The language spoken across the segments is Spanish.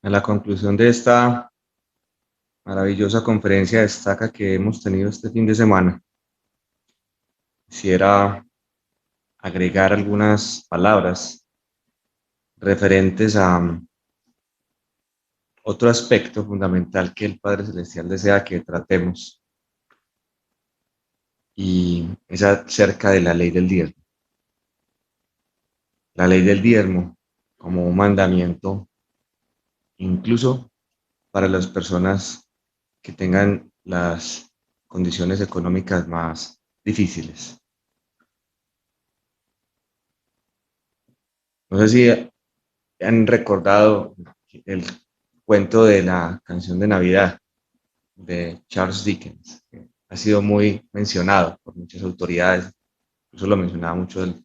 A la conclusión de esta maravillosa conferencia destaca que hemos tenido este fin de semana. Quisiera agregar algunas palabras referentes a otro aspecto fundamental que el Padre Celestial desea que tratemos, y es acerca de la ley del diezmo. La ley del diezmo como un mandamiento, incluso para las personas que tengan las condiciones económicas más difíciles. No sé si han recordado el cuento de la canción de Navidad de Charles Dickens, que ha sido muy mencionado por muchas autoridades, incluso lo mencionaba mucho el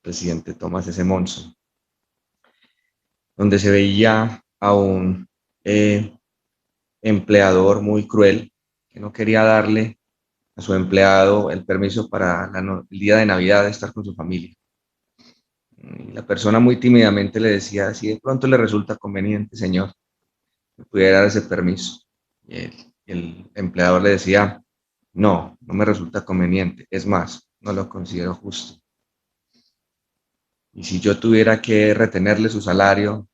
presidente Thomas S. Monson, donde se veía a un eh, empleador muy cruel que no quería darle a su empleado el permiso para el día de Navidad de estar con su familia. Y la persona muy tímidamente le decía, si de pronto le resulta conveniente, señor, me pudiera dar ese permiso. Y el empleador le decía, no, no me resulta conveniente, es más, no lo considero justo. Y si yo tuviera que retenerle su salario,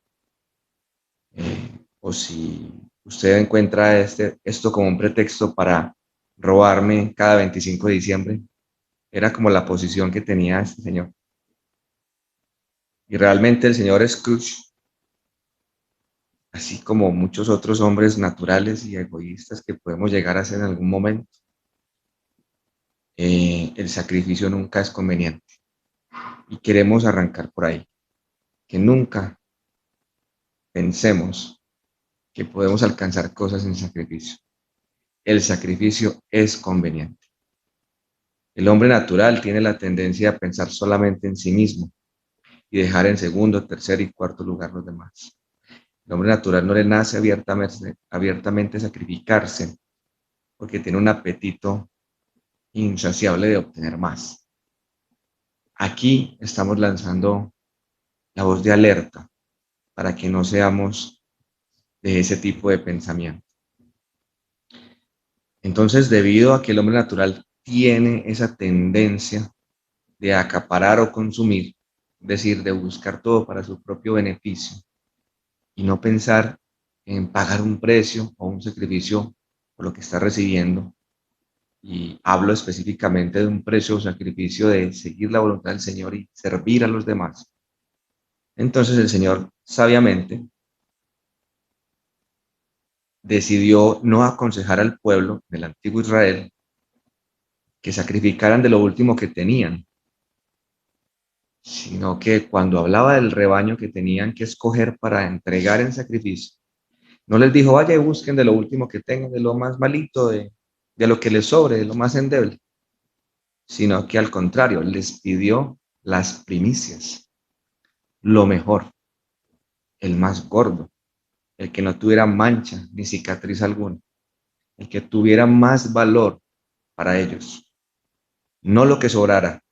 o si usted encuentra esto como un pretexto para robarme cada 25 de diciembre, era como la posición que tenía este señor. Y realmente el señor Scrooge, así como muchos otros hombres naturales y egoístas que podemos llegar a ser en algún momento, el sacrificio nunca es conveniente. Y queremos arrancar por ahí, que nunca pensemos que podemos alcanzar cosas sin sacrificio. El sacrificio es conveniente. El hombre natural tiene la tendencia a pensar solamente en sí mismo y dejar en segundo, tercer y cuarto lugar los demás. El hombre natural no le nace abiertamente sacrificarse porque tiene un apetito insaciable de obtener más. Aquí estamos lanzando la voz de alerta para que no seamos de ese tipo de pensamiento. Entonces, debido a que el hombre natural tiene esa tendencia de acaparar o consumir, es decir, de buscar todo para su propio beneficio y no pensar en pagar un precio o un sacrificio por lo que está recibiendo, y hablo específicamente de un precio o sacrificio de seguir la voluntad del Señor y servir a los demás. Entonces el Señor sabiamente decidió no aconsejar al pueblo del antiguo Israel que sacrificaran de lo último que tenían, sino que cuando hablaba del rebaño que tenían que escoger para entregar en sacrificio, no les dijo, vaya y busquen de lo último que tengan, de lo más malito, de lo que les sobre, de lo más endeble, sino que al contrario, les pidió las primicias, lo mejor, el más gordo, el que no tuviera mancha ni cicatriz alguna, el que tuviera más valor para ellos, no lo que sobrara,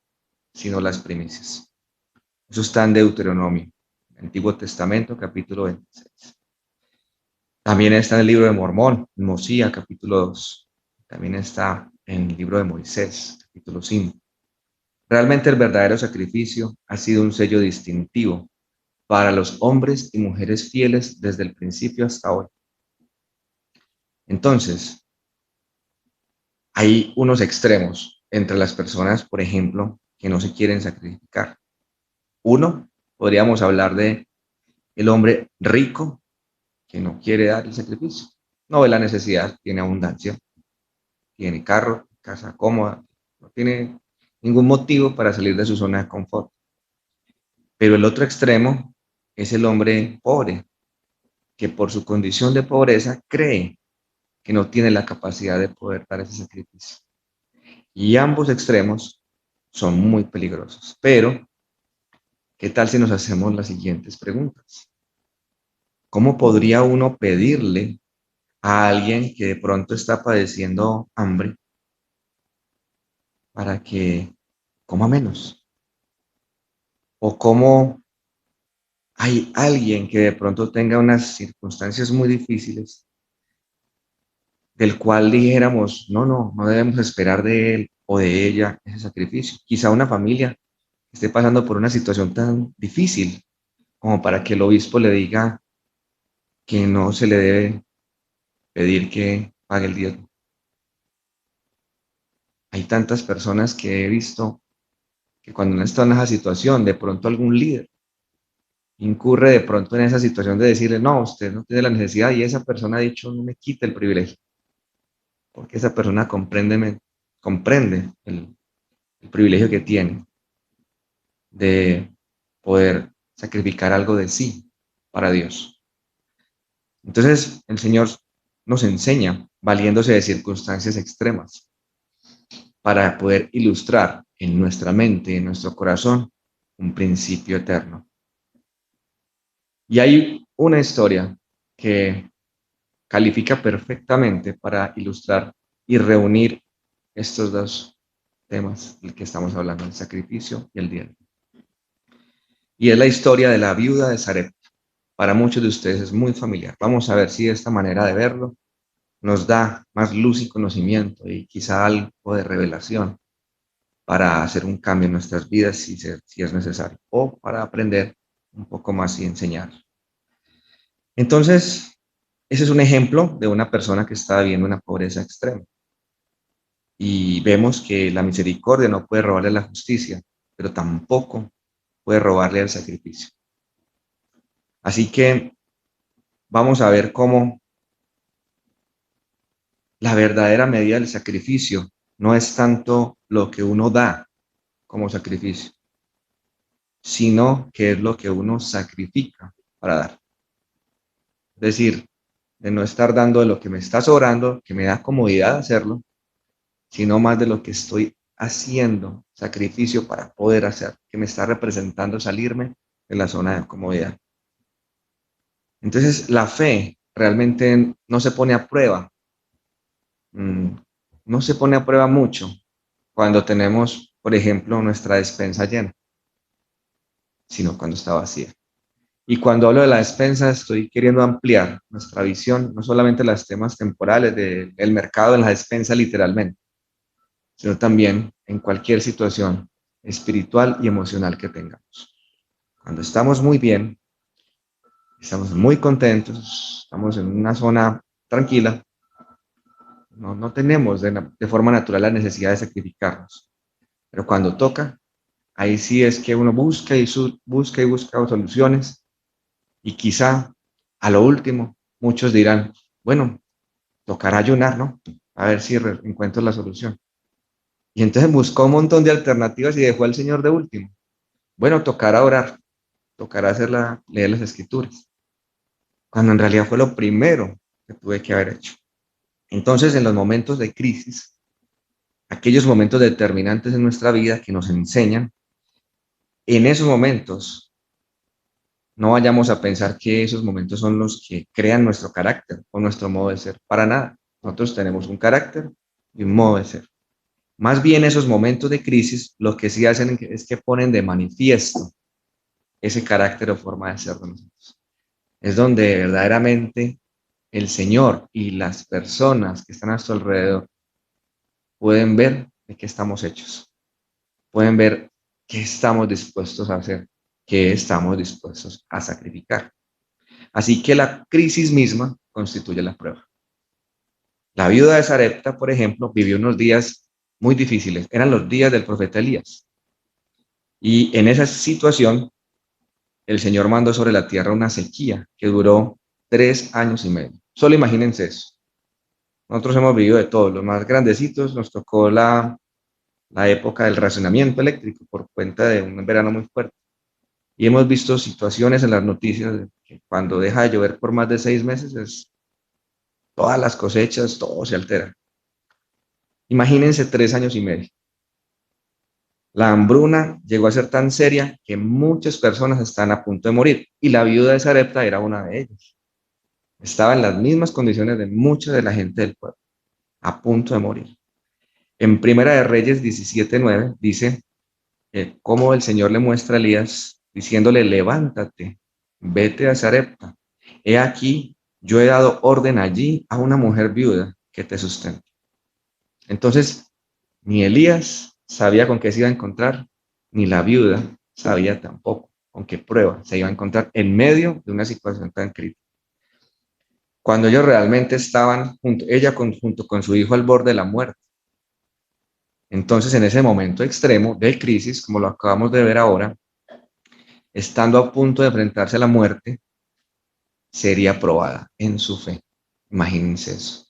sino las primicias. Eso está en Deuteronomio, Antiguo Testamento, capítulo 26. También está en el libro de Mormón, en Mosía, capítulo 2. También está en el libro de Moisés, capítulo 5. Realmente el verdadero sacrificio ha sido un sello distintivo para los hombres y mujeres fieles desde el principio hasta hoy. Entonces, hay unos extremos entre las personas, por ejemplo, que no se quieren sacrificar. Uno, podríamos hablar de el hombre rico que no quiere dar el sacrificio. No ve la necesidad, tiene abundancia, tiene carro, casa cómoda, no tiene ningún motivo para salir de su zona de confort. Pero el otro extremo es el hombre pobre, que por su condición de pobreza cree que no tiene la capacidad de poder dar ese sacrificio. Y ambos extremos son muy peligrosos. Pero, ¿qué tal si nos hacemos las siguientes preguntas? ¿Cómo podría uno pedirle a alguien que de pronto está padeciendo hambre para que coma menos? ¿O cómo hay alguien que de pronto tenga unas circunstancias muy difíciles, del cual dijéramos, no debemos esperar de él o de ella ese sacrificio. Quizá una familia esté pasando por una situación tan difícil como para que el obispo le diga que no se le debe pedir que pague el diezmo. Hay tantas personas que he visto que cuando uno está en esa situación, de pronto algún líder incurre de pronto en esa situación de decirle, no, usted no tiene la necesidad y esa persona ha dicho, no me quite el privilegio, porque esa persona comprende el privilegio que tiene de poder sacrificar algo de sí para Dios. Entonces, el Señor nos enseña valiéndose de circunstancias extremas para poder ilustrar en nuestra mente, en nuestro corazón, un principio eterno. Y hay una historia que califica perfectamente para ilustrar y reunir estos dos temas del que estamos hablando, el sacrificio y el diezmo. Y es la historia de la viuda de Sarepta. Para muchos de ustedes es muy familiar. Vamos a ver si esta manera de verlo nos da más luz y conocimiento y quizá algo de revelación para hacer un cambio en nuestras vidas si es necesario, o para aprender un poco más y enseñar. Entonces, ese es un ejemplo de una persona que está viviendo una pobreza extrema. Y vemos que la misericordia no puede robarle la justicia, pero tampoco puede robarle el sacrificio. Así que vamos a ver cómo la verdadera medida del sacrificio no es tanto lo que uno da como sacrificio, sino que es lo que uno sacrifica para dar. Es decir, de no estar dando de lo que me está sobrando, que me da comodidad hacerlo, sino más de lo que estoy haciendo, sacrificio para poder hacer, que me está representando salirme de la zona de comodidad. Entonces, la fe realmente no se pone a prueba, no se pone a prueba mucho cuando tenemos, por ejemplo, nuestra despensa llena, sino cuando está vacía. Y cuando hablo de la despensa, estoy queriendo ampliar nuestra visión, no solamente los temas temporales del mercado en la despensa literalmente, sino también en cualquier situación espiritual y emocional que tengamos. Cuando estamos muy bien, estamos muy contentos, estamos en una zona tranquila, no tenemos de forma natural la necesidad de sacrificarnos. Pero cuando toca, ahí sí es que uno busca y busca soluciones y quizá a lo último muchos dirán, bueno, tocará ayunar, ¿no? A ver si encuentro la solución. Y entonces buscó un montón de alternativas y dejó al Señor de último. Bueno, tocará orar, tocará leer las escrituras, cuando en realidad fue lo primero que tuve que haber hecho. Entonces, en los momentos de crisis, aquellos momentos determinantes en nuestra vida que nos enseñan, en esos momentos no vayamos a pensar que esos momentos son los que crean nuestro carácter o nuestro modo de ser. Para nada. Nosotros tenemos un carácter y un modo de ser. Más bien esos momentos de crisis lo que sí hacen es que ponen de manifiesto ese carácter o forma de ser de nosotros. Es donde verdaderamente el Señor y las personas que están a su alrededor pueden ver de qué estamos hechos, pueden ver qué estamos dispuestos a hacer, qué estamos dispuestos a sacrificar. Así que la crisis misma constituye la prueba. La viuda de Sarepta, por ejemplo, vivió unos días muy difíciles. Eran los días del profeta Elías. Y en esa situación, el Señor mandó sobre la tierra una sequía que duró 3 años y medio. Solo imagínense eso. Nosotros hemos vivido de todo. Los más grandecitos nos tocó la época del racionamiento eléctrico por cuenta de un verano muy fuerte. Y hemos visto situaciones en las noticias de que cuando deja de llover por más de 6 meses, todas las cosechas, todo se altera. Imagínense 3 años y medio. La hambruna llegó a ser tan seria que muchas personas están a punto de morir y la viuda de Sarepta era una de ellas. Estaba en las mismas condiciones de mucha de la gente del pueblo, a punto de morir. En Primera de Reyes 17:9 dice cómo el Señor le muestra a Elías diciéndole, levántate vete a Sarepta. He aquí, yo he dado orden allí a una mujer viuda que te sustente. Entonces, ni Elías sabía con qué se iba a encontrar, ni la viuda sabía tampoco con qué prueba se iba a encontrar en medio de una situación tan crítica. Cuando ellos realmente estaban, junto con su hijo al borde de la muerte. Entonces, en ese momento extremo de crisis, como lo acabamos de ver ahora, estando a punto de enfrentarse a la muerte, sería probada en su fe. Imagínense eso.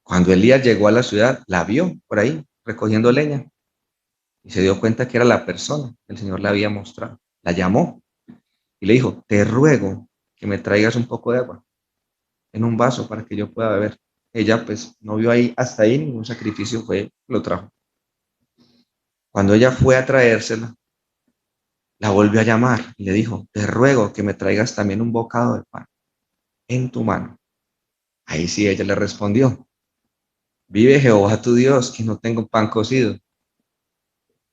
Cuando Elías llegó a la ciudad, la vio por ahí recogiendo leña y se dio cuenta que era la persona que el Señor le había mostrado. La llamó y le dijo, te ruego que me traigas un poco de agua en un vaso para que yo pueda beber. Ella pues no vio ahí hasta ahí ningún sacrificio, lo trajo. Cuando ella fue a traérsela, la volvió a llamar y le dijo, te ruego que me traigas también un bocado de pan en tu mano. Ahí sí ella le respondió, vive Jehová tu Dios, que no tengo pan cocido,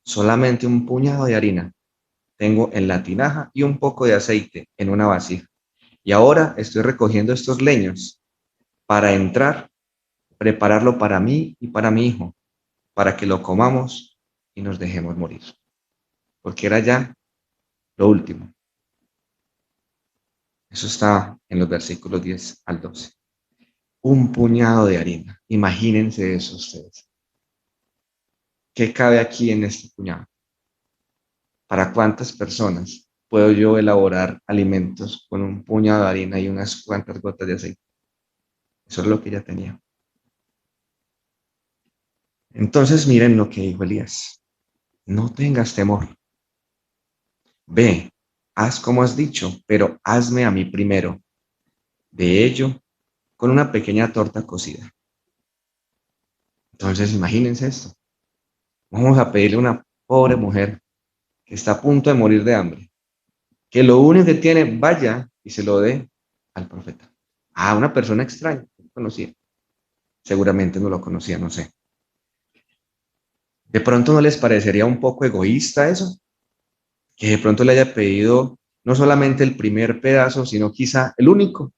solamente un puñado de harina tengo en la tinaja y un poco de aceite en una vasija. Y ahora estoy recogiendo estos leños para entrar, prepararlo para mí y para mi hijo, para que lo comamos y nos dejemos morir. Porque era ya lo último. Eso está en los versículos 10 al 12. Un puñado de harina. Imagínense eso ustedes. ¿Qué cabe aquí en este puñado? ¿Para cuántas personas puedo yo elaborar alimentos con un puñado de harina y unas cuantas gotas de aceite? Eso es lo que ella tenía. Entonces miren lo que dijo Elías. No tengas temor. Ve, haz como has dicho, pero hazme a mí primero. De ello, con una pequeña torta cocida. Entonces imagínense esto. Vamos a pedirle a una pobre mujer que está a punto de morir de hambre, que lo único que tiene, vaya y se lo dé al profeta. A una persona extraña, no conocía. Seguramente no lo conocía, no sé. ¿De pronto no les parecería un poco egoísta eso? Que de pronto le haya pedido no solamente el primer pedazo, sino quizá el único.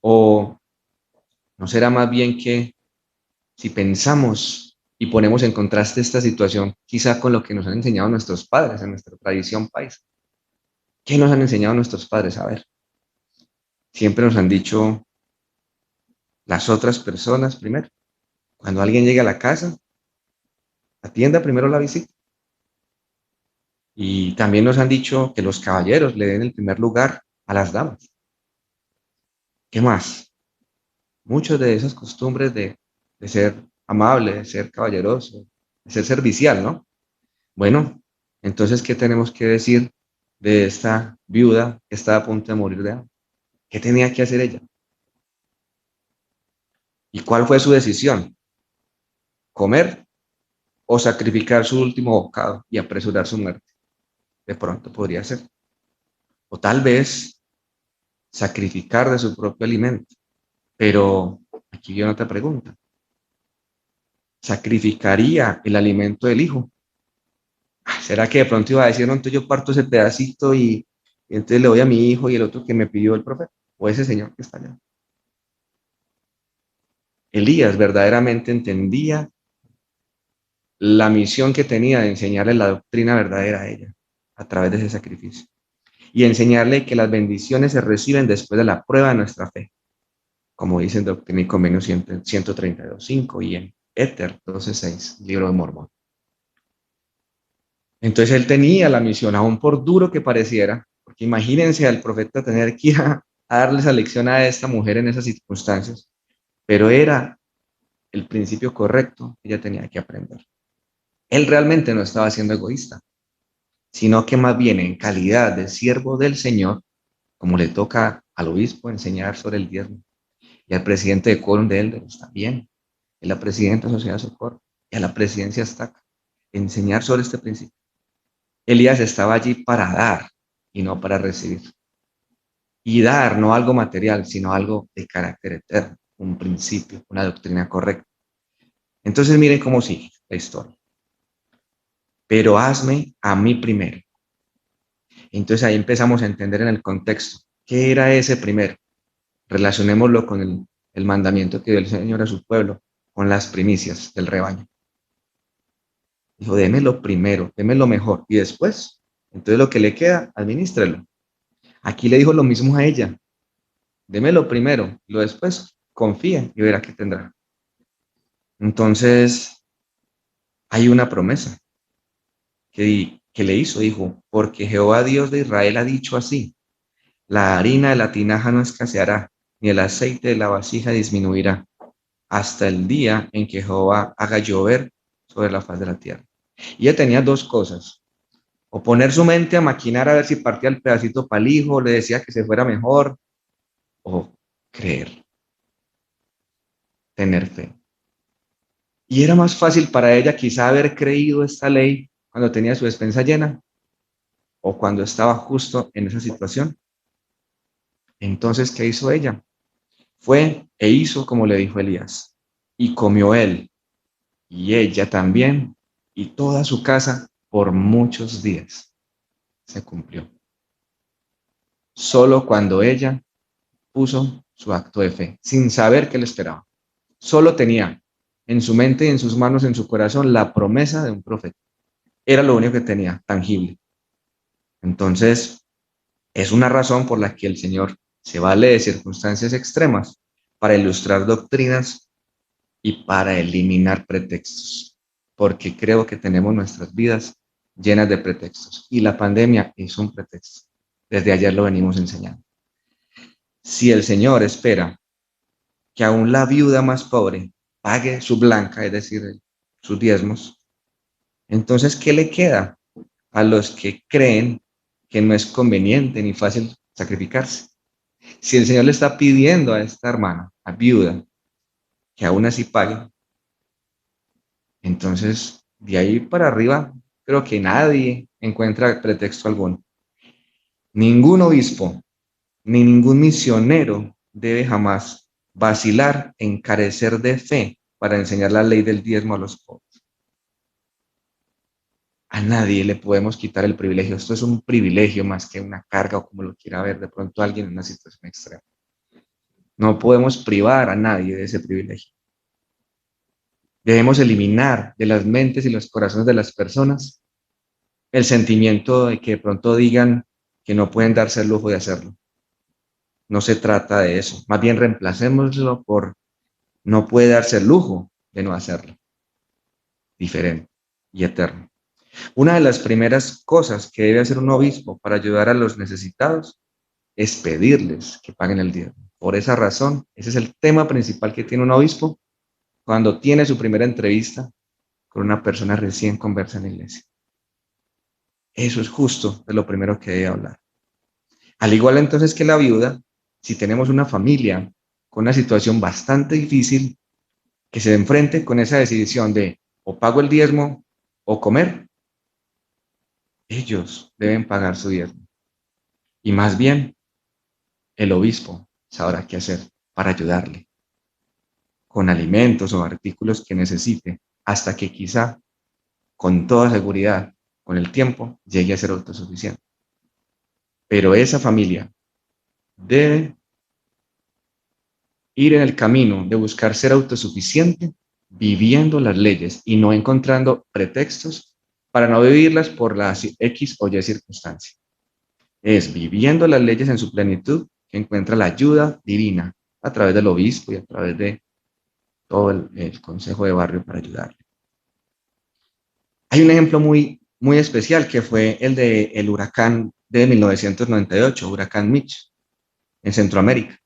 ¿O no será más bien que si pensamos y ponemos en contraste esta situación, quizá con lo que nos han enseñado nuestros padres en nuestra tradición país? ¿Qué nos han enseñado nuestros padres? A ver, siempre nos han dicho las otras personas primero. Cuando alguien llega a la casa, atienda primero la visita. Y también nos han dicho que los caballeros le den el primer lugar a las damas. ¿Qué más? Muchas de esas costumbres de ser amable, de ser caballeroso, de ser servicial, ¿no? Bueno, entonces, ¿qué tenemos que decir de esta viuda que estaba a punto de morir de hambre? ¿Qué tenía que hacer ella? ¿Y cuál fue su decisión? ¿Comer o sacrificar su último bocado y apresurar su muerte? De pronto podría ser. O tal vez sacrificar de su propio alimento. Pero aquí viene otra pregunta. ¿Sacrificaría el alimento del hijo? ¿Será que de pronto iba a decir, no, entonces yo parto ese pedacito y entonces le doy a mi hijo y el otro que me pidió el profeta? O ese señor que está allá. Elías verdaderamente entendía la misión que tenía de enseñarle la doctrina verdadera a ella a través de ese sacrificio y enseñarle que las bendiciones se reciben después de la prueba de nuestra fe, como dice en Doctrina y Convenios 132.5 y en Éter 12.6, libro de Mormón. Entonces él tenía la misión, aún por duro que pareciera, porque imagínense al profeta tener que ir a darle esa lección a esta mujer en esas circunstancias, pero era el principio correcto que ella tenía que aprender. Él realmente no estaba siendo egoísta, sino que más bien en calidad de siervo del Señor, como le toca al obispo enseñar sobre el diezmo, y al presidente de Quórum de Elders también, y la presidenta de Sociedad de Socorro, y a la presidencia Estaca, enseñar sobre este principio. Elías estaba allí para dar y no para recibir. Y dar no algo material, sino algo de carácter eterno, un principio, una doctrina correcta. Entonces miren cómo sigue la historia. Pero hazme a mí primero. Entonces ahí empezamos a entender en el contexto, ¿qué era ese primero? Relacionémoslo con el mandamiento que dio el Señor a su pueblo, con las primicias del rebaño. Dijo, deme lo primero, deme lo mejor, y después, entonces lo que le queda, administrelo. Aquí le dijo lo mismo a ella, deme lo primero, lo después, confía y verá qué tendrá. Entonces, hay una promesa que le hizo, dijo, porque Jehová Dios de Israel ha dicho así, la harina de la tinaja no escaseará, ni el aceite de la vasija disminuirá, hasta el día en que Jehová haga llover sobre la faz de la tierra. Y ella tenía dos cosas, o poner su mente a maquinar a ver si partía el pedacito para el hijo, le decía que se fuera mejor, o creer, tener fe. Y era más fácil para ella quizá haber creído esta ley cuando tenía su despensa llena o cuando estaba justo en esa situación. Entonces, ¿qué hizo ella? Fue e hizo como le dijo Elías. Y comió él y ella también y toda su casa por muchos días. Se cumplió. Solo cuando ella puso su acto de fe, sin saber qué le esperaba. Solo tenía en su mente, en sus manos, en su corazón, la promesa de un profeta. Era lo único que tenía, tangible. Entonces, es una razón por la que el Señor se vale de circunstancias extremas para ilustrar doctrinas y para eliminar pretextos, porque creo que tenemos nuestras vidas llenas de pretextos y la pandemia es un pretexto. Desde ayer lo venimos enseñando. Si el Señor espera que aún la viuda más pobre pague su blanca, es decir, sus diezmos, entonces, ¿qué le queda a los que creen que no es conveniente ni fácil sacrificarse? Si el Señor le está pidiendo a esta hermana, a viuda, que aún así pague, entonces de ahí para arriba creo que nadie encuentra pretexto alguno. Ningún obispo ni ningún misionero debe jamás vacilar en carecer de fe para enseñar la ley del diezmo a los pobres. A nadie le podemos quitar el privilegio. Esto es un privilegio más que una carga o como lo quiera ver de pronto alguien en una situación extrema. No podemos privar a nadie de ese privilegio. Debemos eliminar de las mentes y los corazones de las personas el sentimiento de que de pronto digan que no pueden darse el lujo de hacerlo. No se trata de eso. Más bien reemplacémoslo por no puede darse el lujo de no hacerlo. Diferente y eterno. Una de las primeras cosas que debe hacer un obispo para ayudar a los necesitados es pedirles que paguen el diezmo. Por esa razón, ese es el tema principal que tiene un obispo cuando tiene su primera entrevista con una persona recién conversa en la iglesia. Eso es justo de lo primero que debe hablar. Al igual entonces que la viuda, si tenemos una familia con una situación bastante difícil, que se enfrente con esa decisión de o pago el diezmo o comer, ellos deben pagar su diezmo. Y más bien, el obispo sabrá qué hacer para ayudarle con alimentos o artículos que necesite, hasta que quizá, con toda seguridad, con el tiempo, llegue a ser autosuficiente. Pero esa familia debe ir en el camino de buscar ser autosuficiente, viviendo las leyes y no encontrando pretextos para no vivirlas por la X o Y circunstancia. Es viviendo las leyes en su plenitud que encuentra la ayuda divina a través del obispo y a través de todo el consejo de barrio para ayudarle. Hay un ejemplo muy especial que fue el del huracán de 1998, huracán Mitch, en Centroamérica.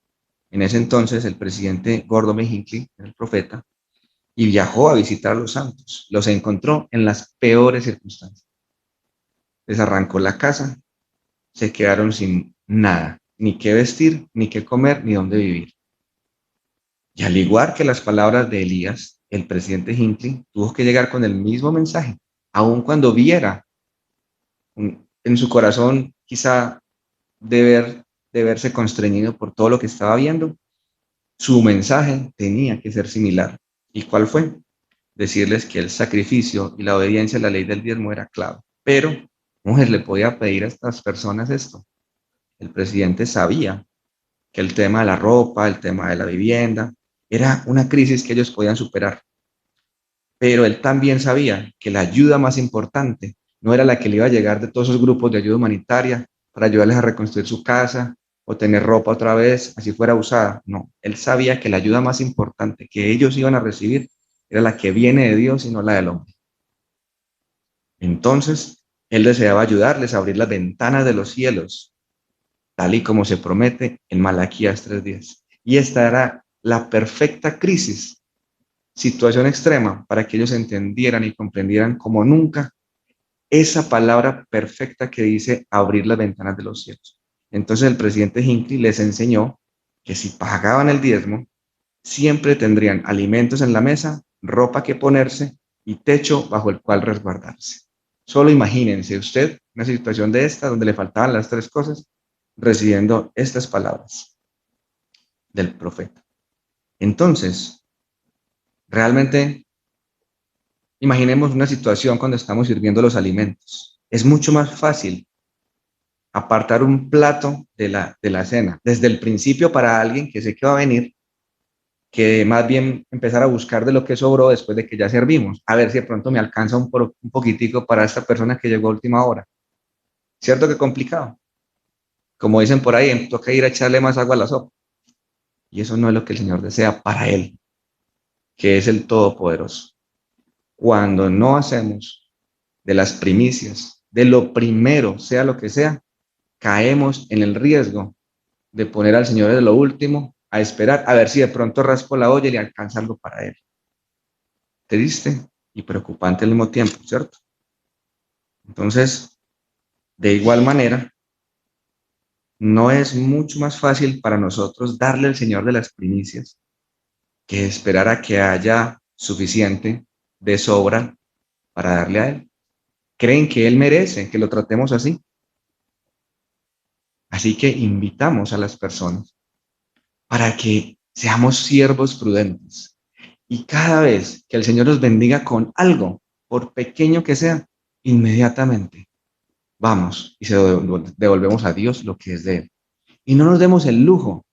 En ese entonces el presidente Gordon B. Hinckley, el profeta, y viajó a visitar a los santos. Los encontró en las peores circunstancias. Les arrancó la casa, se quedaron sin nada, ni qué vestir, ni qué comer, ni dónde vivir. Y al igual que las palabras de Elías, el presidente Hinckley tuvo que llegar con el mismo mensaje, aun cuando viera en su corazón quizá de verse constreñido por todo lo que estaba viendo, su mensaje tenía que ser similar. ¿Y cuál fue? Decirles que el sacrificio y la obediencia a la ley del diezmo era clave, pero ¿Cómo se le podía pedir a estas personas esto? El presidente sabía que el tema de la ropa, el tema de la vivienda, era una crisis que ellos podían superar. Pero él también sabía que la ayuda más importante no era la que le iba a llegar de todos esos grupos de ayuda humanitaria para ayudarles a reconstruir su casa o tener ropa otra vez, así fuera usada. No, él sabía que la ayuda más importante que ellos iban a recibir era la que viene de Dios y no la del hombre. Entonces, él deseaba ayudarles a abrir las ventanas de los cielos, tal y como se promete en Malaquías 3:10. Y esta era la perfecta crisis, situación extrema, para que ellos entendieran y comprendieran como nunca esa palabra perfecta que dice abrir las ventanas de los cielos. Entonces el presidente Hinckley les enseñó que si pagaban el diezmo, siempre tendrían alimentos en la mesa, ropa que ponerse y techo bajo el cual resguardarse. Solo imagínense usted una situación de esta donde le faltaban las tres cosas, recibiendo estas palabras del profeta. Entonces, realmente, imaginemos una situación cuando estamos sirviendo los alimentos. Es mucho más fácil apartar un plato de la cena desde el principio para alguien que sé que va a venir, que más bien empezar a buscar de lo que sobró después de que ya servimos, a ver si de pronto me alcanza un poquitico para esta persona que llegó a última hora. ¿Cierto que complicado? Como dicen por ahí, toca ir a echarle más agua a la sopa. Y eso no es lo que el Señor desea para Él, que es el Todopoderoso. Cuando no hacemos de las primicias, de lo primero, sea lo que sea, caemos en el riesgo de poner al Señor de lo último, a esperar, a ver si de pronto raspo la olla y le alcanza algo para Él. Triste y preocupante al mismo tiempo, ¿cierto? Entonces, de igual manera, no es mucho más fácil para nosotros darle al Señor de las primicias que esperar a que haya suficiente de sobra para darle a Él. Creen que Él merece que lo tratemos así. Así que invitamos a las personas para que seamos siervos prudentes. Y cada vez que el Señor nos bendiga con algo, por pequeño que sea, inmediatamente vamos y se devolvemos a Dios lo que es de Él. Y no nos demos el lujo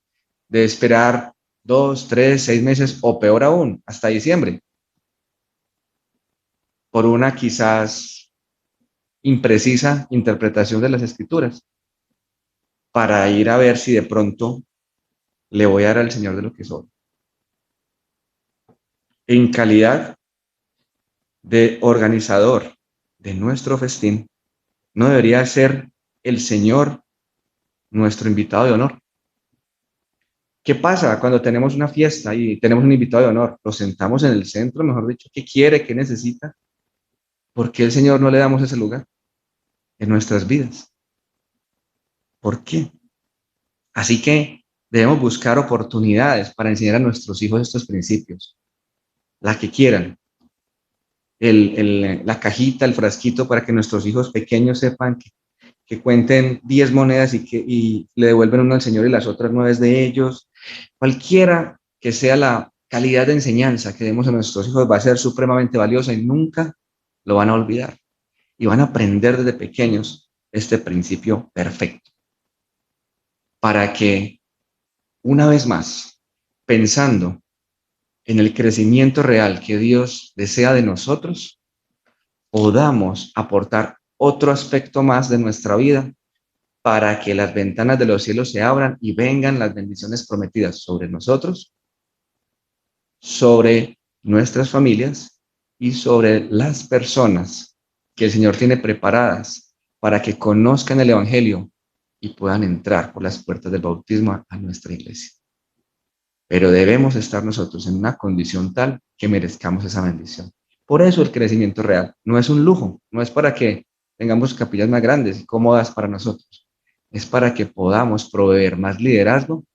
de esperar 2, 3, 6 meses o peor aún, hasta diciembre, por una quizás imprecisa interpretación de las escrituras, para ir a ver si de pronto le voy a dar al Señor de lo que soy. En calidad de organizador de nuestro festín, no debería ser el Señor nuestro invitado de honor. ¿Qué pasa cuando tenemos una fiesta y tenemos un invitado de honor? Lo sentamos en el centro, mejor dicho, ¿qué quiere, qué necesita? ¿Por qué el Señor no le damos ese lugar en nuestras vidas? ¿Por qué? Así que debemos buscar oportunidades para enseñar a nuestros hijos estos principios, la que quieran, la cajita, el frasquito, para que nuestros hijos pequeños sepan que cuenten 10 monedas y le devuelven una al Señor y las otras 9 es de ellos. Cualquiera que sea la calidad de enseñanza que demos a nuestros hijos va a ser supremamente valiosa y nunca lo van a olvidar. Y van a aprender desde pequeños este principio perfecto. Para que, una vez más, pensando en el crecimiento real que Dios desea de nosotros, podamos aportar otro aspecto más de nuestra vida para que las ventanas de los cielos se abran y vengan las bendiciones prometidas sobre nosotros, sobre nuestras familias y sobre las personas que el Señor tiene preparadas para que conozcan el Evangelio y puedan entrar por las puertas del bautismo a nuestra iglesia. Pero debemos estar nosotros en una condición tal que merezcamos esa bendición. Por eso el crecimiento real no es un lujo, no es para que tengamos capillas más grandes y cómodas para nosotros, es para que podamos proveer más liderazgo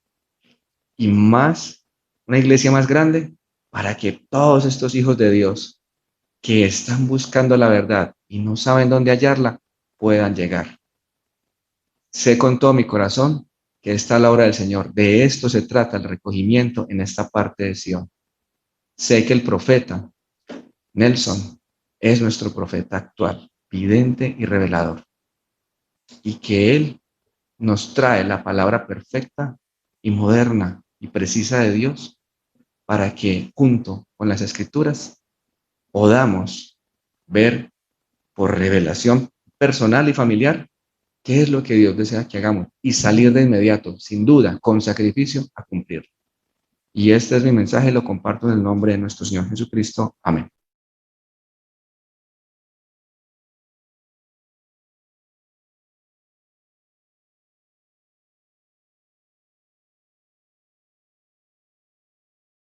y más, una iglesia más grande, para que todos estos hijos de Dios que están buscando la verdad y no saben dónde hallarla, puedan llegar. Sé con todo mi corazón que esta es la obra del Señor. De esto se trata el recogimiento en esta parte de Sion. Sé que el profeta Nelson es nuestro profeta actual, vidente y revelador. y que Él nos trae la palabra perfecta y moderna y precisa de Dios para que junto con las Escrituras podamos ver por revelación personal y familiar qué es lo que Dios desea que hagamos y salir de inmediato, sin duda, con sacrificio, a cumplir. Y este es mi mensaje, lo comparto en el nombre de nuestro Señor Jesucristo. Amén.